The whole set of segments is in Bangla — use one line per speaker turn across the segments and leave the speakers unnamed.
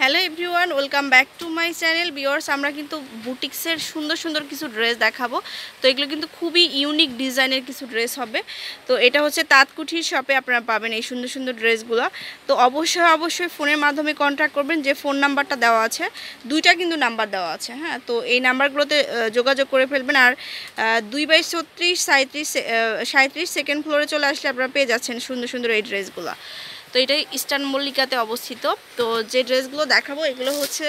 Hello everyone, welcome back to my channel. Viewers, আমরা কিন্তু বুটিক্সের সুন্দর সুন্দর কিছু ড্রেস দেখাবো। তো এগুলো কিন্তু খুবই ইউনিক ডিজাইনের কিছু ড্রেস হবে। তো এটা হচ্ছে তাঁতকুঠির শপে আপনারা পাবেন এই সুন্দর সুন্দর ড্রেসগুলো। তো অবশ্যই ফোনের মাধ্যমে কন্ট্যাক্ট করবেন। যে ফোন নাম্বারটা দেওয়া আছে, দুইটা কিন্তু নাম্বার দেওয়া আছে, হ্যাঁ। তো এই নাম্বারগুলোতে যোগাযোগ করে ফেলবেন। আর 2/36 সেকেন্ড ফ্লোরে চলে আসলে আপনারা পেয়ে যাচ্ছেন সুন্দর সুন্দর এই ড্রেসগুলো। তো এটাই ইস্টার্ন মল্লিকাতে অবস্থিত। তো যে ড্রেসগুলো দেখাবো এগুলো হচ্ছে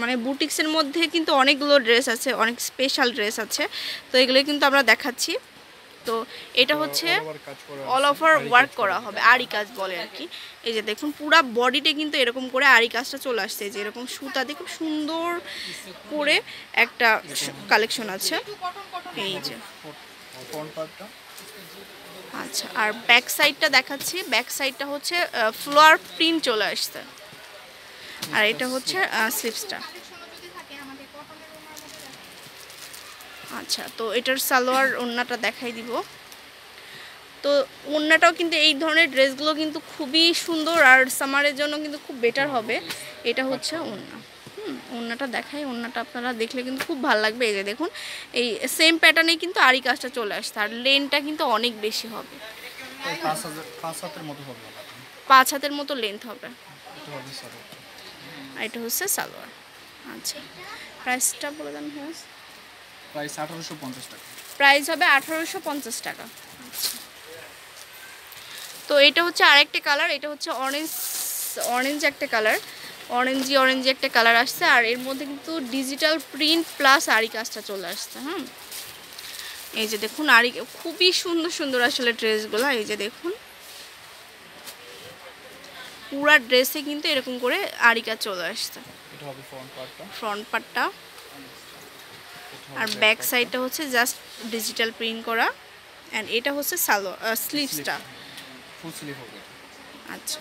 মানে বুটিক্সের মধ্যে কিন্তু অনেকগুলো ড্রেস আছে, অনেক স্পেশাল ড্রেস আছে। তো এগুলো কিন্তু আমরা দেখাচ্ছি। তো এটা হচ্ছে অল ওভার ওয়ার্ক করা হবে, আরি কাজ বলে আর কি। এই যে দেখুন, পুরো বডিতে কিন্তু এরকম করে আরি কাজটা চলে আসছে। যে এরকম সুতা দিয়ে খুব সুন্দর করে একটা কালেকশন আছে। এই যে আচ্ছা, আর ব্যাক সাইডটা দেখাচ্ছি। ব্যাক সাইডটা হচ্ছে ফ্লোয়ার প্রিন্ট চলে আসছে। আর এটা হচ্ছে স্লিভসটা। আচ্ছা, তো এটার সালোয়ার ওড়নাটা দেখাই দিব। তো ওড়নাটাও কিন্তু এই ধরনের ড্রেসগুলো কিন্তু খুবই সুন্দর, আর সামারের জন্য কিন্তু খুব বেটার হবে। এটা হচ্ছে ওড়না। ওড়নাটা দেখাই। ওড়নাটা আপনারা দেখলে কিন্তু খুব ভালো লাগবে। এই যে দেখুন, এই সেম প্যাটার্নে কিন্তু আরি কাজটা চলে আসছে। আর লেনটা কিন্তু অনেক বেশি হবে, 5 হাতের মতো লেন্থ হবে। আর এটা হচ্ছে সালোয়ার। আচ্ছা, প্রাইসটা বলে দেন।
প্রাইস 1850 টাকা।
প্রাইস হবে 1850 টাকা। আচ্ছা, তো এটা হচ্ছে আরেকটা কালার। এটা হচ্ছে অরেঞ্জ একটা কালার, অরেঞ্জি একটা কালার আসছে। আর এর মধ্যে কিন্তু ডিজিটাল প্রিন্ট প্লাস আরি কাজটা চলে আসছে। এই যে দেখুন, আরি খুবই সুন্দর সুন্দর আসলে ড্রেসগুলো। এই যে দেখুন, পুরা ড্রেসে কিন্তু এরকম করে আরি কাজ চলে আসছে।
এটা হবে
ফ্রন্ট পার্টটা। আর ব্যাক সাইডটা হচ্ছে জাস্ট ডিজিটাল প্রিন্ট করা। এন্ড এটা হচ্ছে স্লিভসটা,
ফুল স্লিভ হবে।
আচ্ছা,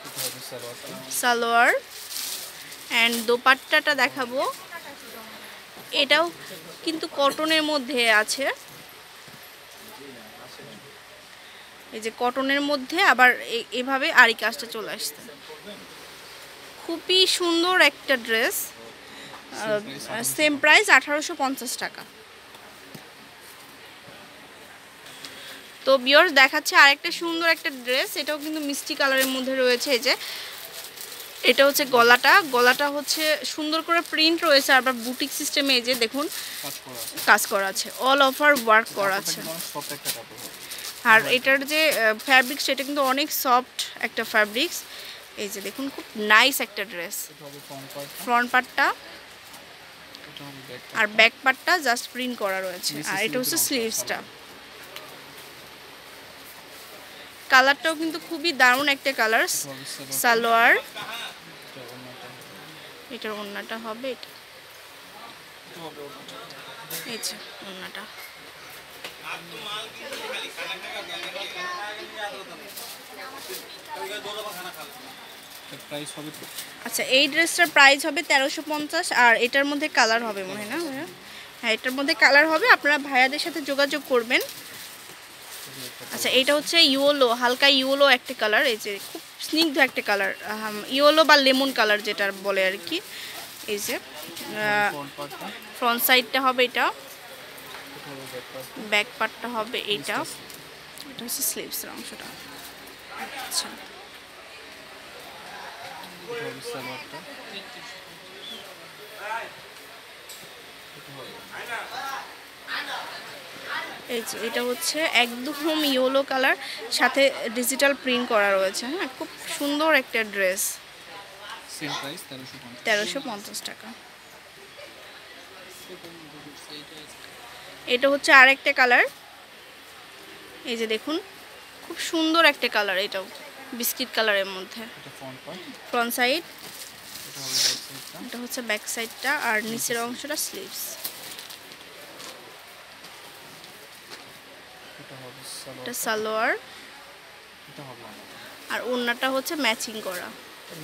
এটা হবে
সালোয়ার। এন্ড দোপাট্টাটা দেখাবো। এটাও কিন্তু কটনের মধ্যে আছে। এই যে কটনের মধ্যে আবার এভাবে আরি কাজটা চলে আসছে। খুবই সুন্দর একটা ড্রেস। সেম প্রাইস 1850 টাকা। তো ভিউয়ার্স, দেখাচ্ছে আরেকটা সুন্দর একটা ড্রেস। এটাও কিন্তু মিষ্টি কালারের মধ্যে রয়েছে। এই যে এটা হচ্ছে গলাটা হচ্ছে সুন্দর করে প্রিন্ট রয়েছে। আবার বুটিক সিস্টেমে এই যে দেখুন কাজ করা আছে, অল ওভার ওয়ার্ক করা আছে। আর এটার যে ফ্যাব্রিক, সেটা কিন্তু অনেক সফট একটা ফ্যাব্রিক্স। এই যে দেখুন, খুব নাইস একটা ড্রেস। ফ্রন্ট পার্টটা আর ব্যাক পার্টটা জাস্ট প্রিন্ট করা রয়েছে। আর এটা হচ্ছে স্লিভসটা। কালারটাও কিন্তু খুবই দারুণ একটা কালার। সালোয়ার, এটার ওড়নাটা হবে এটা। এই যে ওড়নাটা। আচ্ছা, এই ড্রেসটার প্রাইস হবে 1350। আর এটার মধ্যে কালার হবে মনে হয়, না? হ্যাঁ, এটার মধ্যে কালার হবে। আপনারা ভাইয়াদের সাথে যোগাযোগ করবেন। আচ্ছা, এটা হচ্ছে ইয়েলো, হালকা ইয়েলো একটা কালার। এই যে খুব স্নিগ্ধ একটা কালার, ইয়েলো বা লেমন কালার যেটা বলে আর কি। এই যে ফ্রন্ট সাইডটা হবে এটা, ব্যাক পার্টটা হবে এইটা। এটা হচ্ছে স্লিভসের অংশটা। আচ্ছা, এই যে এটা হচ্ছে একদম ইয়েলো কালার, সাথে ডিজিটাল প্রিন্ট করা রয়েছে। হ্যাঁ, খুব সুন্দর একটা ড্রেস।
সেম প্রাইস
1350 টাকা। এটা হচ্ছে আরেকটা কালার। এই যে দেখুন, খুব সুন্দর একটা কালার। এটাও বিস্কিট কালারের মধ্যে। ফ্রন্ট সাইড, এটা হচ্ছে ব্যাক সাইডটা। আর নিচের অংশটা স্লিভস। এটা সালোয়ার। আর ওড়নাটা হচ্ছে ম্যাচিং করা।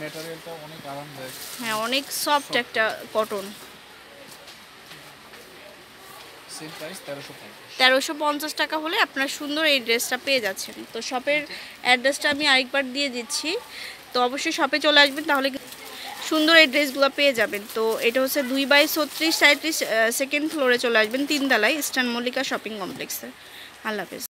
ম্যাটেরিয়ালটা অনেক আরামদায়ক।
হ্যাঁ, অনেক সফট একটা কটন।
Same price 1350।
1350 টাকা হলে আপনার সুন্দর এই ড্রেসটা পেয়ে যাচ্ছেন। তো শপের অ্যাড্রেসটা আমি আরেকবার দিয়ে দিচ্ছি, তো অবশ্যই শপে চলে আসবেন, তাহলে সুন্দর এই ড্রেসগুলো পেয়ে যাবেন। তো এটা হচ্ছে 2/36 37 সেকেন্ড ফ্লোরে চলে আসবেন, 3 তলায় ইস্টার্ন মল্লিকা শপিং কমপ্লেক্সে। আল্লাহ হাফেজ।